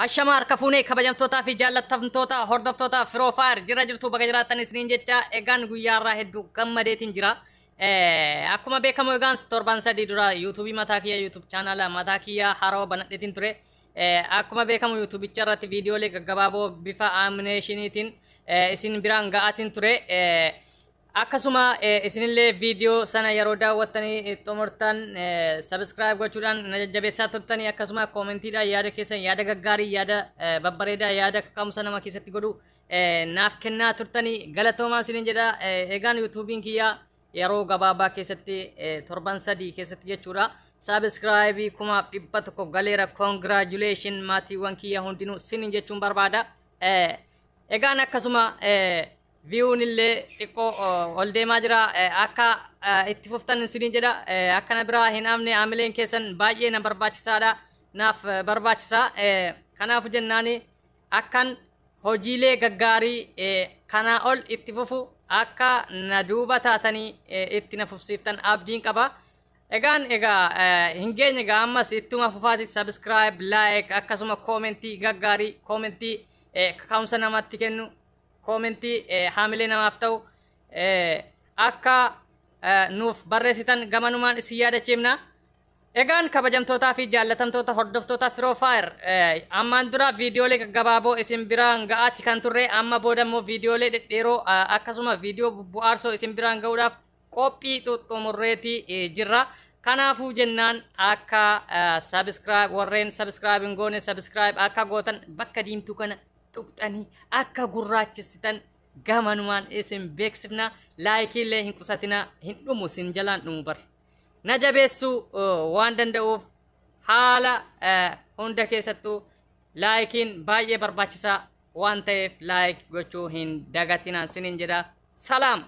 Ashamar kafune kabajamtoota fi jaallatamtoota hordoftoota Firoofaayir jira jirtu baga jiraattan isiniin jecha egaan guyyaarraa hedduu gammadeetiin jira. Akkuma beekamu egaan torban sadii dura yuutuubii mataa kiyya yuutuub chaanala mataa kiyya haroo banadheetiin ture. Akkuma beekamu yuutuubicha irratti viidiyoolee gaggabaaboo bifa animeeshiniitiin isin biraan ga'aatiin ture. Akkasuma isinillee viidiyoo sana yeroo daawwattanii xumurtan subscribe gochuudhaan na jajjabeessaa turtanii akkasuma koomentiidhaan yaada keessan yaada gaggaarii yaada babbareedaa yaada kaka'umsa nama keessatti godhu naaf kennaa turtanii galatoomaa isiniin jedha. Egaan yuutuubiin kiyya yeroo gabaabaa keessatti torban sadii keessatti jechuudha subscribe 100,000 galeera. Congratulation maatiiwwan kiyya hundinuu isiniin jechuun barbaada. Egaan akkasuma viewun illee xiqqoo ol deemaa jira akka itti fuftan isiniin jedha. Akkana biraa hin amne amileen keessan baay'ee na barbaachisaadha naaf barbaachisa. Kanaaf jennaani akkan hojiilee gaggaarii kana ol itti fufu akka na duuba taatanii itti na fufsiiftan abdiin qaba. Egaan hin geenye egaa ammas ittuma fufaati subscribe like akkasuma koomentii gaggaarii koomentii kaka'umsa namatti kennu koomenti haamilee namaaf ta'u akka nuuf barreessitan gamanumaan isin yaadachiifna. Egaan kabajamtootaa fi jaallatamtoota hordoftoota Firoofaayir ammaan dura viidiyoolee gaggabaaboo isin biraan ga'aati kan turre amma booda immoo viidiyoolee dhedheeroo akkasuma viidiyoo bu'aarsoo isin biraan ga'uudhaaf qophii xumurreetii jirra. Kanaafuu jennaan akka subscribe warreen subscribe hin goone subscribe akka gootan bakka diimtuu kana tuqxanii akka gurraachessitan gamanumaan isin beeksifna. Laayikii illee hin qusatina hin dhumu sin jalaan dhumu bar na jabeessuu waan danda'uuf haala hunda keessattuu laayikiin baay'ee barbaachisaa waan ta'eef laayik gochuu hin dagatinaan sinin jedha. Salaam.